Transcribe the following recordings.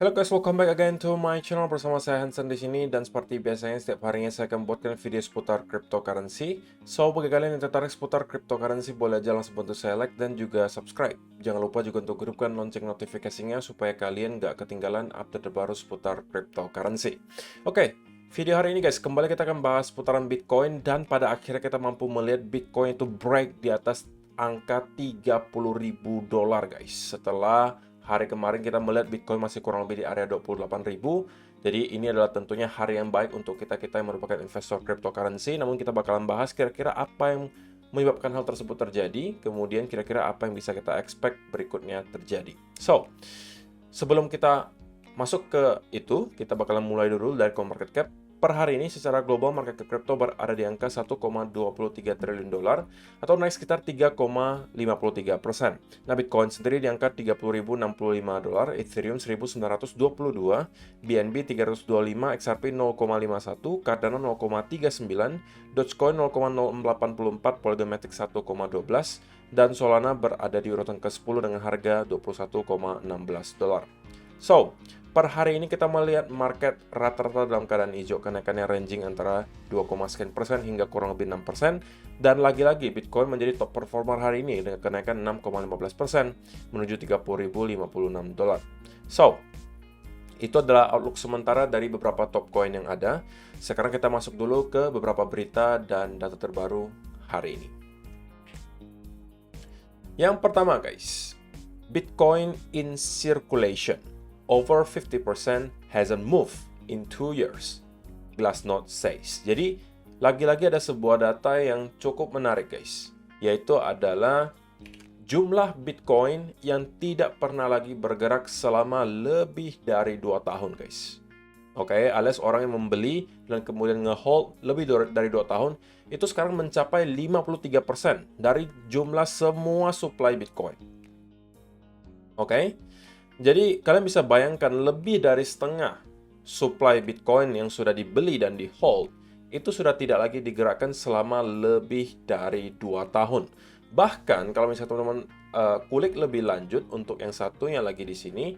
Halo guys, welcome back again to my channel bersama saya Hansen di sini, dan seperti biasanya setiap harinya saya akan buatkan video seputar cryptocurrency. So, bagi kalian yang tertarik seputar cryptocurrency, boleh aja langsung bantu saya like dan juga subscribe. Jangan lupa juga untuk hidupkan lonceng notifikasinya supaya kalian nggak ketinggalan update terbaru seputar cryptocurrency. Oke, video hari ini guys, kembali kita akan bahas seputaran Bitcoin, dan pada akhirnya kita mampu melihat Bitcoin itu break di atas angka $30.000 guys. Setelah hari kemarin kita melihat Bitcoin masih kurang lebih di area 28.000. Jadi ini adalah tentunya hari yang baik untuk kita yang merupakan investor cryptocurrency. Namun kita bakalan bahas kira-kira apa yang menyebabkan hal tersebut terjadi, kemudian kira-kira apa yang bisa kita expect berikutnya terjadi. So, sebelum kita masuk ke itu, kita bakalan mulai dulu dari CoinMarketCap. Per hari ini secara global market cap crypto berada di angka 1,23 triliun dolar atau naik sekitar 3,53%. Nah, Bitcoin sendiri di angka 30.065 dolar, Ethereum 1.922, BNB 325, XRP 0,51, Cardano 0,39, Dogecoin 0,084, Polygon Matic 1,12, dan Solana berada di urutan ke-10 dengan harga 21,16 dolar. So, per hari ini kita melihat market rata-rata dalam keadaan hijau, kenaikannya ranging antara 2,sekian% hingga kurang lebih 6%. Dan lagi-lagi Bitcoin menjadi top performer hari ini dengan kenaikan 6,15% menuju 30.056 dolar. So, itu adalah outlook sementara dari beberapa top coin yang ada. Sekarang kita masuk dulu ke beberapa berita dan data terbaru hari ini. Yang pertama guys, Bitcoin in circulation. Over 50% hasn't moved in 2 years, Glassnode says. Jadi, lagi-lagi ada sebuah data yang cukup menarik guys, yaitu adalah jumlah Bitcoin yang tidak pernah lagi bergerak selama lebih dari 2 tahun guys. Oke, alias orang yang membeli dan kemudian nge-hold lebih dari 2 tahun, itu sekarang mencapai 53% dari jumlah semua supply Bitcoin. Oke? Jadi, kalian bisa bayangkan lebih dari setengah supply Bitcoin yang sudah dibeli dan di-hold, itu sudah tidak lagi digerakkan selama lebih dari 2 tahun. Bahkan, kalau misalnya teman-teman kulik lebih lanjut untuk yang satunya lagi di sini,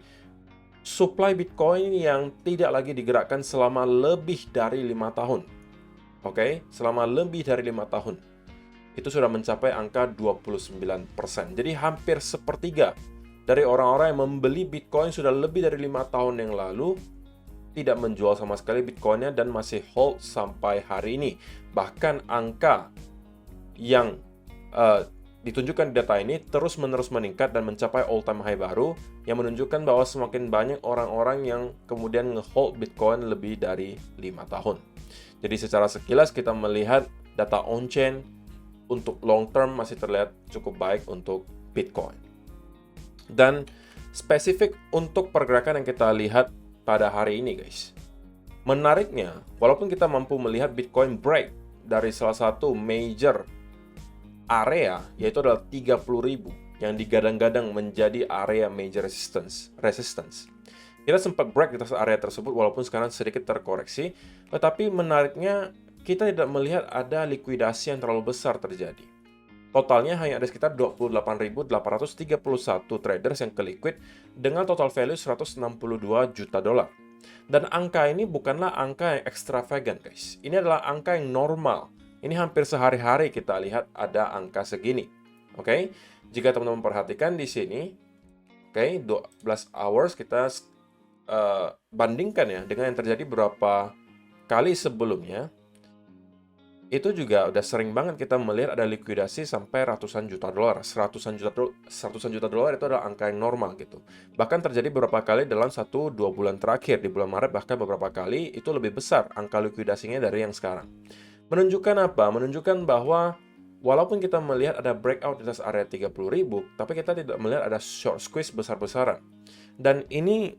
supply Bitcoin yang tidak lagi digerakkan selama lebih dari 5 tahun. Oke, selama lebih dari 5 tahun. Itu sudah mencapai angka 29%. Jadi, hampir sepertiga dari orang-orang yang membeli Bitcoin sudah lebih dari 5 tahun yang lalu tidak menjual sama sekali Bitcoinnya dan masih hold sampai hari ini. Bahkan angka yang ditunjukkan di data ini terus-menerus meningkat dan mencapai all-time high baru, yang menunjukkan bahwa semakin banyak orang-orang yang kemudian nge-hold Bitcoin lebih dari 5 tahun. Jadi secara sekilas kita melihat data on-chain untuk long term masih terlihat cukup baik untuk Bitcoin. Dan spesifik untuk pergerakan yang kita lihat pada hari ini guys, menariknya walaupun kita mampu melihat Bitcoin break dari salah satu major area, yaitu adalah 30.000 yang digadang-gadang menjadi area major resistance. Kita sempat break di atas area tersebut walaupun sekarang sedikit terkoreksi, tetapi menariknya kita tidak melihat ada likuidasi yang terlalu besar terjadi. Totalnya hanya ada sekitar 28.831 traders yang ke-liquid dengan total value 162 juta dolar. Dan angka ini bukanlah angka yang extravagant guys. Ini adalah angka yang normal. Ini hampir sehari-hari kita lihat ada angka segini. Oke? Jika teman-teman perhatikan di sini, oke, 12 hours kita bandingkan ya dengan yang terjadi beberapa kali sebelumnya. Itu juga udah sering banget kita melihat ada likuidasi sampai ratusan juta dolar. 100-an juta dolar itu adalah angka yang normal gitu. Bahkan terjadi beberapa kali dalam 1-2 bulan terakhir. Di bulan Maret bahkan beberapa kali itu lebih besar angka likuidasinya dari yang sekarang. Menunjukkan apa? Menunjukkan bahwa walaupun kita melihat ada breakout di atas area 30.000, tapi kita tidak melihat ada short squeeze besar-besaran. Dan ini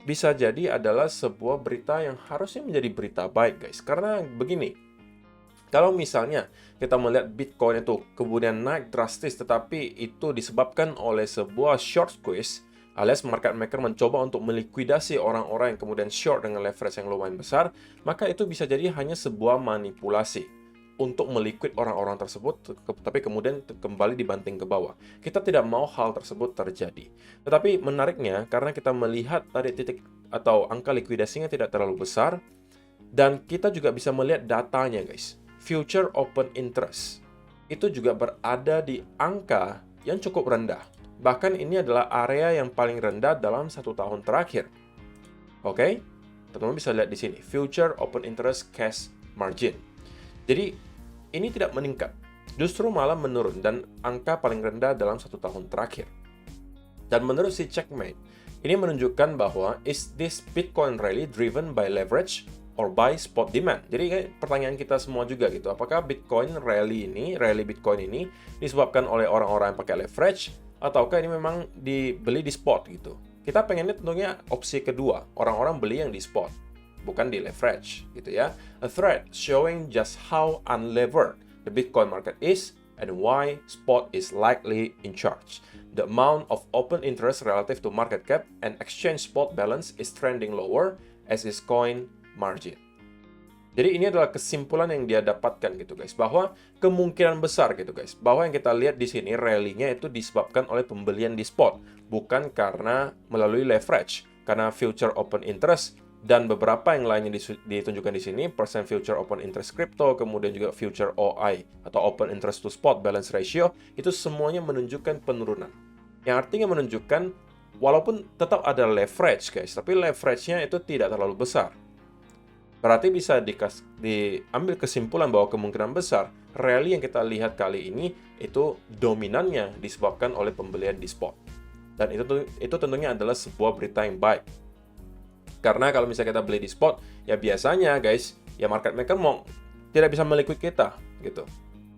bisa jadi adalah sebuah berita yang harusnya menjadi berita baik guys. Karena begini, kalau misalnya kita melihat Bitcoin itu kemudian naik drastis, tetapi itu disebabkan oleh sebuah short squeeze, alias market maker mencoba untuk melikuidasi orang-orang yang kemudian short dengan leverage yang lumayan besar, maka itu bisa jadi hanya sebuah manipulasi untuk meliquid orang-orang tersebut, tapi kemudian kembali dibanting ke bawah. Kita tidak mau hal tersebut terjadi. Tetapi menariknya, karena kita melihat tadi titik atau angka likuidasinya tidak terlalu besar. Dan kita juga bisa melihat datanya guys. Future open interest itu juga berada di angka yang cukup rendah. Bahkan ini adalah area yang paling rendah dalam 1 tahun terakhir. Oke? Teman-teman bisa lihat di sini, future open interest cash margin. Jadi, ini tidak meningkat. Justru malah menurun dan angka paling rendah dalam 1 tahun terakhir. Dan menurut si Checkmate, ini menunjukkan bahwa is this Bitcoin rally driven by leverage or by spot demand? Jadi pertanyaan kita semua juga gitu, apakah Bitcoin rally Bitcoin ini disebabkan oleh orang-orang yang pakai leverage ataukah ini memang dibeli di spot gitu? Kita pengennya tentunya opsi kedua, orang-orang beli yang di spot, bukan di leverage gitu ya. A thread showing just how unlevered the Bitcoin market is and why spot is likely in charge. The amount of open interest relative to market cap and exchange spot balance is trending lower as is coin margin. Jadi ini adalah kesimpulan yang dia dapatkan gitu guys, bahwa kemungkinan besar gitu guys, bahwa yang kita lihat di sini rally-nya itu disebabkan oleh pembelian di spot, bukan karena melalui leverage, karena future open interest dan beberapa yang lainnya ditunjukkan di sini, persen future open interest crypto, kemudian juga future OI atau open interest to spot balance ratio, itu semuanya menunjukkan penurunan. Yang artinya menunjukkan walaupun tetap ada leverage guys, tapi leverage-nya itu tidak terlalu besar. Berarti bisa diambil kesimpulan bahwa kemungkinan besar rally yang kita lihat kali ini itu dominannya disebabkan oleh pembelian di spot. Dan itu tentunya adalah sebuah berita yang baik. Karena kalau misalnya kita beli di spot, ya biasanya guys, ya market maker tidak bisa meliquid kita gitu.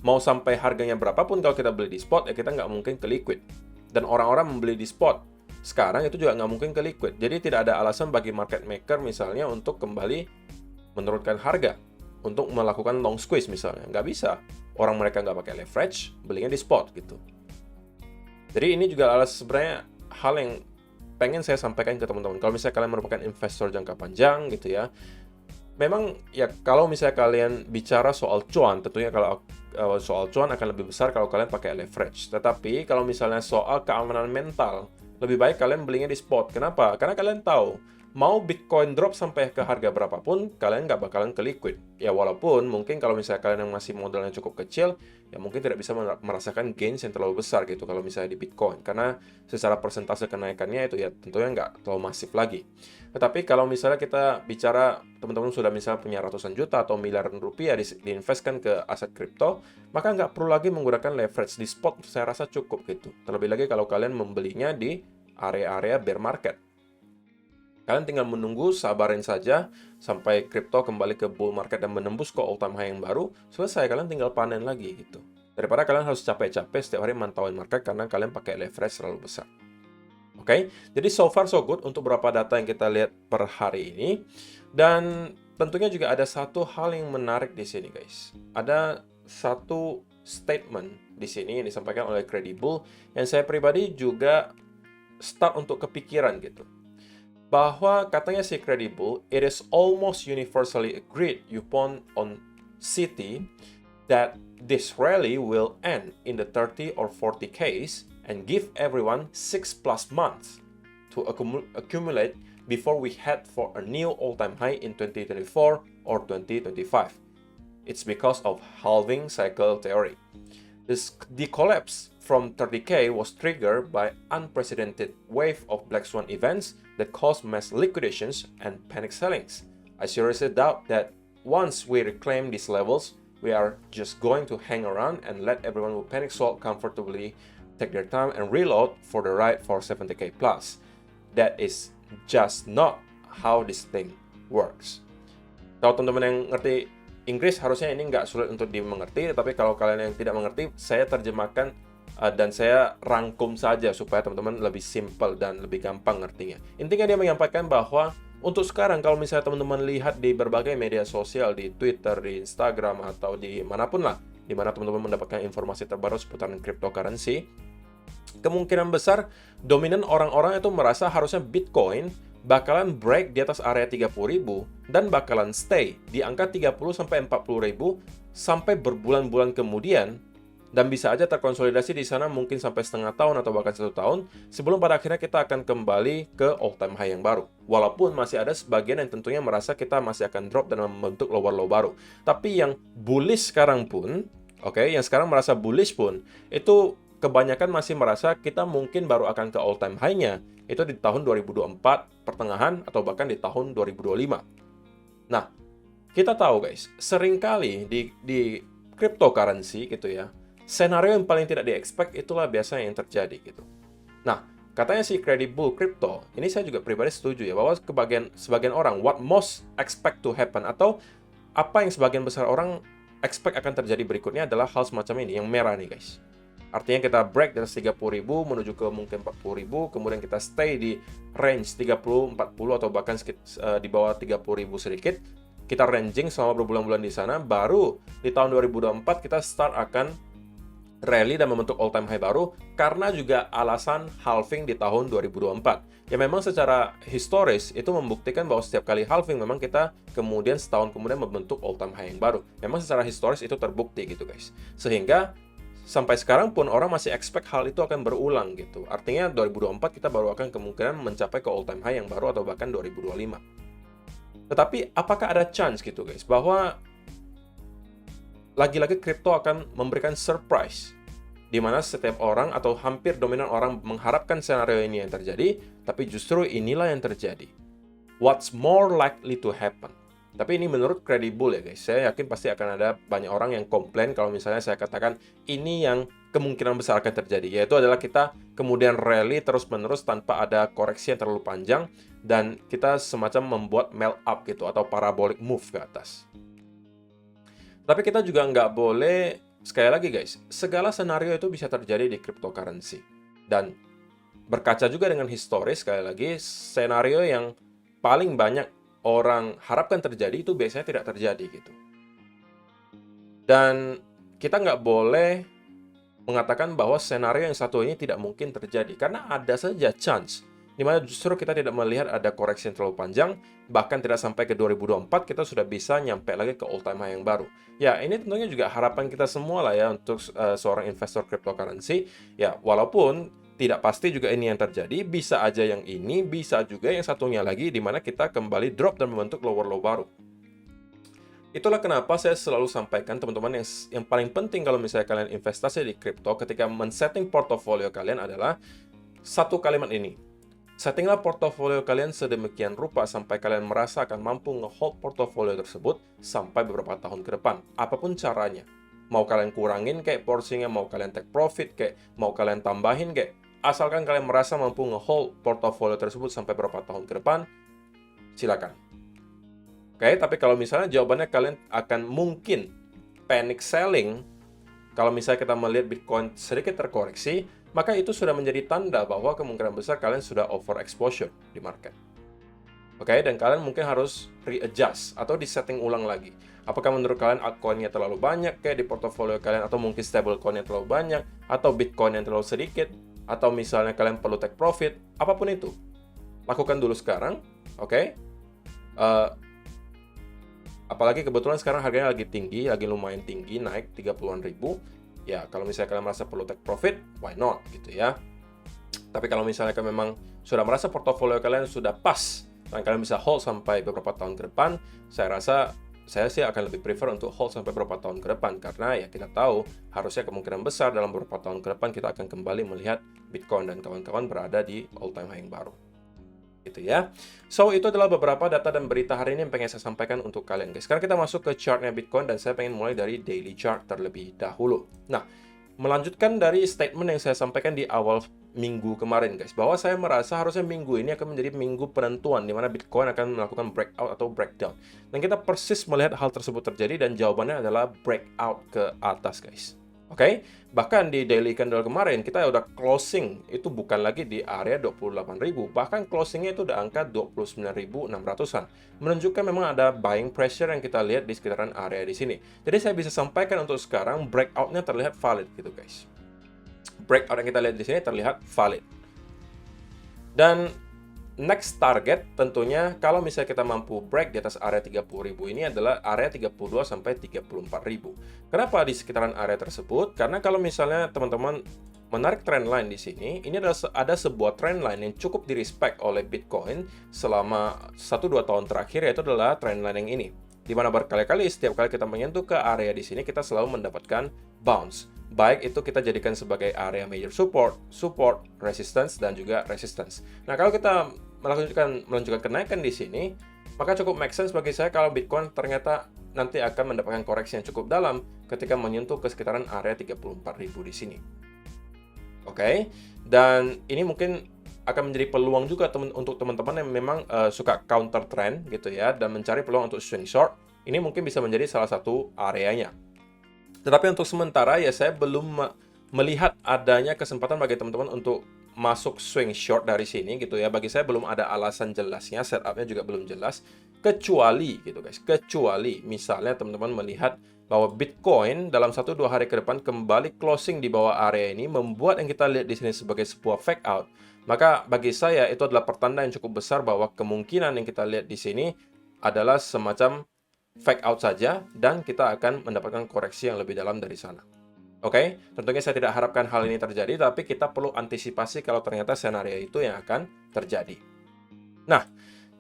Mau sampai harganya berapapun kalau kita beli di spot, ya kita nggak mungkin ke liquid. Dan orang-orang membeli di spot sekarang itu juga nggak mungkin ke liquid. Jadi tidak ada alasan bagi market maker misalnya untuk kembali menurunkan harga untuk melakukan long squeeze misalnya. Nggak bisa. Orang mereka nggak pakai leverage, belinya di spot gitu. Jadi ini juga adalah sebenarnya hal yang pengen saya sampaikan ke teman-teman. Kalau misalnya kalian merupakan investor jangka panjang gitu ya, memang ya kalau misalnya kalian bicara soal cuan, tentunya kalau soal cuan akan lebih besar kalau kalian pakai leverage. Tetapi kalau misalnya soal keamanan mental, lebih baik kalian belinya di spot. Kenapa? Karena kalian tahu, mau Bitcoin drop sampai ke harga berapapun, kalian nggak bakalan ke liquid. Ya walaupun mungkin kalau misalnya kalian yang masih modalnya cukup kecil, ya mungkin tidak bisa merasakan gains yang terlalu besar gitu kalau misalnya di Bitcoin. Karena secara persentase kenaikannya itu ya tentunya nggak terlalu masif lagi. Tetapi kalau misalnya kita bicara, teman-teman sudah misalnya punya ratusan juta atau miliaran rupiah diinvestkan ke aset kripto, maka nggak perlu lagi menggunakan leverage di spot, saya rasa cukup gitu. Terlebih lagi kalau kalian membelinya di area-area bear market. Kalian tinggal menunggu, sabarin saja sampai kripto kembali ke bull market dan menembus ke all time high yang baru, selesai, kalian tinggal panen lagi gitu. Daripada kalian harus capek-capek setiap hari mantauin market karena kalian pakai leverage terlalu besar. Oke, jadi so far so good untuk beberapa data yang kita lihat per hari ini. Dan tentunya juga ada satu hal yang menarik di sini guys. Ada satu statement di sini yang disampaikan oleh Credible yang saya pribadi juga start untuk kepikiran gitu. Bahwa katanya si Credible, it is almost universally agreed upon on Citi that this rally will end in the 30 or 40 case and give everyone 6+ months to accumulate before we head for a new all-time high in 2024 or 2025. It's because of halving cycle theory. The collapse from 30K was triggered by unprecedented wave of black swan events that caused mass liquidations and panic sellings. I seriously doubt that once we reclaim these levels, we are just going to hang around and let everyone who panic sold comfortably take their time and reload for the ride for 70K plus. That is just not how this thing works. Kalau teman-teman yang ngerti Inggris, harusnya ini nggak sulit untuk dimengerti, tapi kalau kalian yang tidak mengerti, saya terjemahkan dan saya rangkum saja supaya teman-teman lebih simple dan lebih gampang ngertinya. Intinya dia menyampaikan bahwa untuk sekarang kalau misalnya teman-teman lihat di berbagai media sosial, di Twitter, di Instagram, atau di manapun lah, di mana teman-teman mendapatkan informasi terbaru seputar cryptocurrency, kemungkinan besar dominan orang-orang itu merasa harusnya Bitcoin bakalan break di atas area 30.000 dan bakalan stay di angka 30 sampai 40.000 sampai berbulan-bulan kemudian Dan bisa aja terkonsolidasi di sana mungkin sampai setengah tahun atau bahkan 1 tahun sebelum pada akhirnya kita akan kembali ke all time high yang baru. Walaupun masih ada sebagian yang tentunya merasa kita masih akan drop dan membentuk lower low baru. Tapi yang bullish sekarang pun, yang sekarang merasa bullish pun, itu kebanyakan masih merasa kita mungkin baru akan ke all time high-nya itu di tahun 2024 pertengahan atau bahkan di tahun 2025. Nah, kita tahu guys, seringkali di cryptocurrency gitu ya, senario yang paling tidak di-expect itulah biasanya yang terjadi gitu. Nah, katanya si Credible Crypto, ini saya juga pribadi setuju ya, bahwa sebagian orang, what most expect to happen, atau apa yang sebagian besar orang expect akan terjadi berikutnya adalah hal semacam ini, yang merah nih guys. Artinya kita break dari 30.000 menuju ke mungkin 40.000, kemudian kita stay di range 30, 40, atau bahkan di bawah 30.000 sedikit. Kita ranging selama berbulan-bulan di sana, baru di tahun 2024 kita start akan rally dan membentuk all time high baru karena juga alasan halving di tahun 2024. Ya memang secara historis itu membuktikan bahwa setiap kali halving memang kita kemudian setahun kemudian membentuk all time high yang baru. Memang secara historis itu terbukti gitu guys. Sehingga sampai sekarang pun orang masih expect hal itu akan berulang gitu. Artinya 2024 kita baru akan kemungkinan mencapai ke all time high yang baru atau bahkan 2025. Tetapi apakah ada chance gitu guys bahwa lagi-lagi kripto akan memberikan surprise, di mana setiap orang atau hampir dominan orang mengharapkan skenario ini yang terjadi, tapi justru inilah yang terjadi. What's more likely to happen? Tapi ini menurut Credible ya guys, saya yakin pasti akan ada banyak orang yang komplain kalau misalnya saya katakan ini yang kemungkinan besar akan terjadi, yaitu adalah kita kemudian rally terus-menerus tanpa ada koreksi yang terlalu panjang, dan kita semacam membuat melt up gitu, atau parabolic move ke atas. Tapi kita juga nggak boleh, sekali lagi guys, segala senario itu bisa terjadi di cryptocurrency. Dan berkaca juga dengan historis, sekali lagi, senario yang paling banyak orang harapkan terjadi itu biasanya tidak terjadi gitu. Dan kita nggak boleh mengatakan bahwa senario yang satu ini tidak mungkin terjadi, karena ada saja chance di mana justru kita tidak melihat ada koreksi yang terlalu panjang, bahkan tidak sampai ke 2024 kita sudah bisa nyampe lagi ke all time high yang baru. Ya, ini tentunya juga harapan kita semua lah ya untuk seorang investor cryptocurrency. Ya, walaupun tidak pasti juga ini yang terjadi, bisa aja yang ini, bisa juga yang satunya lagi di mana kita kembali drop dan membentuk lower low baru. Itulah kenapa saya selalu sampaikan teman-teman yang paling penting kalau misalnya kalian investasi di kripto ketika men-setting portofolio kalian adalah satu kalimat ini. Settinglah portofolio kalian sedemikian rupa sampai kalian merasa akan mampu nge-hold portofolio tersebut sampai beberapa tahun ke depan. Apapun caranya. Mau kalian kurangin kayak porsinya, mau kalian take profit kayak, mau kalian tambahin kayak, asalkan kalian merasa mampu nge-hold portofolio tersebut sampai beberapa tahun ke depan, silakan. Tapi kalau misalnya jawabannya kalian akan mungkin panic selling, kalau misalnya kita melihat Bitcoin sedikit terkoreksi, maka itu sudah menjadi tanda bahwa kemungkinan besar kalian sudah overexposure di market. Dan kalian mungkin harus readjust atau disetting ulang lagi. Apakah menurut kalian altcoin-nya terlalu banyak kayak di portofolio kalian, atau mungkin stablecoin-nya terlalu banyak, atau Bitcoin yang terlalu sedikit, atau misalnya kalian perlu take profit, apapun itu. Lakukan dulu sekarang, apalagi kebetulan sekarang harganya lagi tinggi, lagi lumayan tinggi, naik 30-an ribu. Ya, kalau misalnya kalian merasa perlu take profit, why not gitu ya. Tapi kalau misalnya kalian memang sudah merasa portofolio kalian sudah pas dan kalian bisa hold sampai beberapa tahun ke depan, saya sih akan lebih prefer untuk hold sampai beberapa tahun ke depan, karena ya kita tahu harusnya kemungkinan besar dalam beberapa tahun ke depan kita akan kembali melihat Bitcoin dan kawan-kawan berada di all time high yang baru. Gitu ya. So, itu adalah beberapa data dan berita hari ini yang pengen saya sampaikan untuk kalian guys. Sekarang kita masuk ke chartnya Bitcoin dan saya pengen mulai dari daily chart terlebih dahulu. Nah, melanjutkan dari statement yang saya sampaikan di awal minggu kemarin guys, bahwa saya merasa harusnya minggu ini akan menjadi minggu penentuan di mana Bitcoin akan melakukan breakout atau breakdown. Dan kita persis melihat hal tersebut terjadi dan jawabannya adalah breakout ke atas guys. Bahkan di daily candle kemarin kita udah closing itu bukan lagi di area 28.000, bahkan closingnya itu udah angka 29.600-an. Menunjukkan memang ada buying pressure yang kita lihat di sekitaran area di sini. Jadi saya bisa sampaikan untuk sekarang breakout-nya terlihat valid gitu guys. Breakout yang kita lihat di sini terlihat valid. Dan next target tentunya kalau misalnya kita mampu break di atas area 30.000 ini adalah area 32 sampai 34.000. Kenapa di sekitaran area tersebut? Karena kalau misalnya teman-teman menarik trend line di sini, ini adalah ada sebuah trend line yang cukup di-respect oleh Bitcoin selama 1-2 tahun terakhir, yaitu adalah trend line yang ini. Di mana berkali-kali setiap kali kita menyentuh ke area di sini, kita selalu mendapatkan bounce. Baik itu kita jadikan sebagai area major support, resistance, dan juga resistance. Nah, kalau kita melanjutkan kenaikan di sini, maka cukup make sense bagi saya kalau Bitcoin ternyata nanti akan mendapatkan koreksi yang cukup dalam ketika menyentuh ke sekitaran area 34.000 di sini. Oke, dan ini mungkin akan menjadi peluang juga untuk teman-teman yang memang suka counter trend gitu ya, dan mencari peluang untuk swing short. Ini mungkin bisa menjadi salah satu areanya. Tetapi untuk sementara ya saya belum melihat adanya kesempatan bagi teman-teman untuk masuk swing short dari sini gitu ya. Bagi saya belum ada alasan jelasnya, setupnya juga belum jelas. Kecuali gitu guys, kecuali misalnya teman-teman melihat bahwa Bitcoin dalam 1-2 hari ke depan kembali closing di bawah area ini, membuat yang kita lihat di sini sebagai sebuah fake out. Maka bagi saya itu adalah pertanda yang cukup besar bahwa kemungkinan yang kita lihat di sini adalah semacam fake out saja dan kita akan mendapatkan koreksi yang lebih dalam dari sana. Oke, tentunya saya tidak harapkan hal ini terjadi, tapi kita perlu antisipasi kalau ternyata senario itu yang akan terjadi. Nah,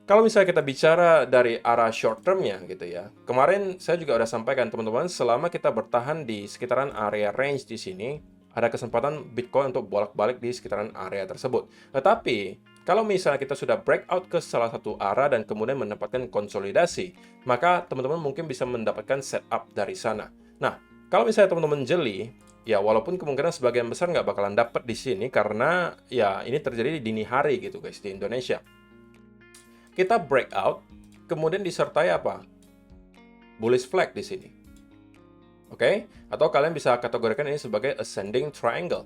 kalau misalnya kita bicara dari arah short term-nya gitu ya, kemarin saya juga udah sampaikan teman-teman, selama kita bertahan di sekitaran area range di sini, ada kesempatan Bitcoin untuk bolak-balik di sekitaran area tersebut. Tetapi, kalau misalnya kita sudah breakout ke salah satu arah dan kemudian mendapatkan konsolidasi, maka teman-teman mungkin bisa mendapatkan setup dari sana. Nah, kalau misalnya teman-teman jeli, ya walaupun kemungkinan sebagian besar nggak bakalan dapat di sini karena ya ini terjadi di dini hari gitu guys di Indonesia. Kita breakout, kemudian disertai apa? Bullish flag di sini. Oke? Atau kalian bisa kategorikan ini sebagai ascending triangle.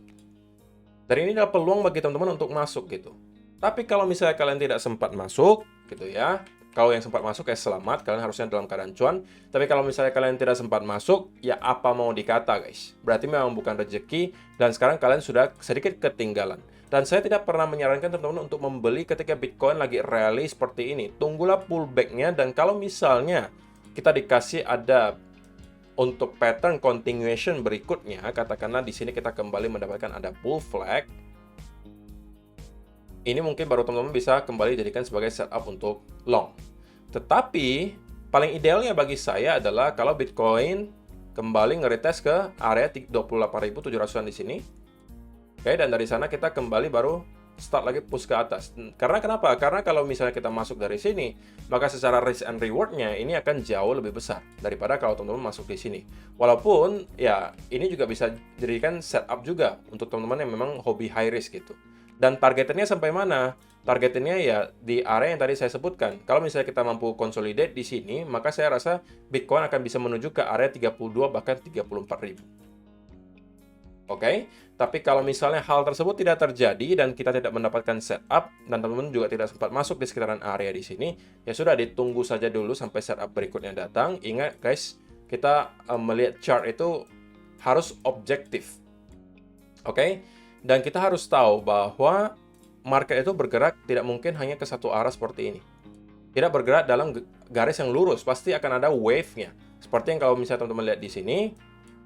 Dan ini adalah peluang bagi teman-teman untuk masuk gitu. Tapi kalau misalnya kalian tidak sempat masuk gitu ya, kalau yang sempat masuk ya selamat, kalian harusnya dalam keadaan cuan. Tapi kalau misalnya kalian tidak sempat masuk, ya apa mau dikata guys. Berarti memang bukan rezeki dan sekarang kalian sudah sedikit ketinggalan. Dan saya tidak pernah menyarankan teman-teman untuk membeli ketika Bitcoin lagi rally seperti ini. Tunggulah pullback-nya dan kalau misalnya kita dikasih ada untuk pattern continuation berikutnya, katakanlah di sini kita kembali mendapatkan ada bull flag. Ini mungkin baru teman-teman bisa kembali jadikan sebagai setup untuk long. Tetapi, paling idealnya bagi saya adalah kalau Bitcoin kembali nge-retest ke area 28.700-an di sini. Oke, dan dari sana kita kembali baru start lagi push ke atas. Karena kenapa? Karena kalau misalnya kita masuk dari sini, maka secara risk and reward-nya ini akan jauh lebih besar daripada kalau teman-teman masuk di sini. Walaupun, ya ini juga bisa dijadikan setup juga untuk teman-teman yang memang hobi high risk gitu. Dan targetnya sampai mana? Targetnya ya di area yang tadi saya sebutkan. Kalau misalnya kita mampu consolidate di sini, maka saya rasa Bitcoin akan bisa menuju ke area 32 bahkan 34.000. Oke, tapi kalau misalnya hal tersebut tidak terjadi dan kita tidak mendapatkan setup dan teman-teman juga tidak sempat masuk di sekitaran area di sini, ya sudah ditunggu saja dulu sampai setup berikutnya datang. Ingat guys, kita melihat chart itu harus objektif. Oke? Dan kita harus tahu bahwa market itu bergerak tidak mungkin hanya ke satu arah seperti ini. Tidak bergerak dalam garis yang lurus, pasti akan ada wave-nya. Seperti yang kalau misalnya teman-teman lihat di sini,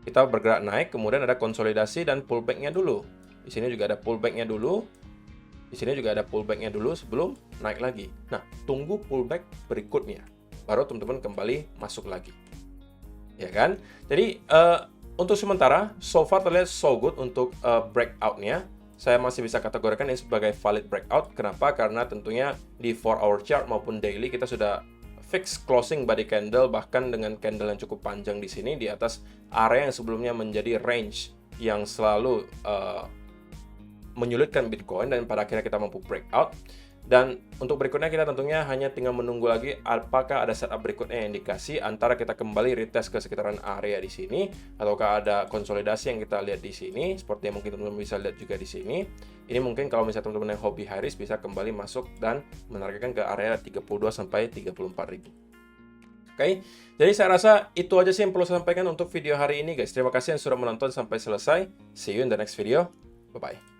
kita bergerak naik, kemudian ada konsolidasi dan pullback-nya dulu. Di sini juga ada pullback-nya dulu. Di sini juga ada pullback-nya dulu sebelum naik lagi. Nah, tunggu pullback berikutnya. Baru teman-teman kembali masuk lagi. Ya kan? Jadi, untuk sementara, so far terlihat so good untuk breakout-nya. Saya masih bisa kategorikan ini sebagai valid breakout. Kenapa? Karena tentunya di 4-hour chart maupun daily kita sudah fix closing body candle, bahkan dengan candle yang cukup panjang di sini di atas area yang sebelumnya menjadi range yang selalu menyulitkan Bitcoin dan pada akhirnya kita mampu breakout. Dan untuk berikutnya kita tentunya hanya tinggal menunggu lagi apakah ada setup berikutnya yang dikasih antara kita kembali retest ke sekitaran area di sini ataukah ada konsolidasi yang kita lihat di sini seperti yang mungkin teman-teman bisa lihat juga di sini. Ini mungkin kalau misalnya teman-teman yang hobi high risk bisa kembali masuk dan menargetkan ke area 32 sampai 34.000. Oke, jadi saya rasa itu aja sih yang perlu saya sampaikan untuk video hari ini guys. Terima kasih yang sudah menonton sampai selesai. See you in the next video. Bye-bye.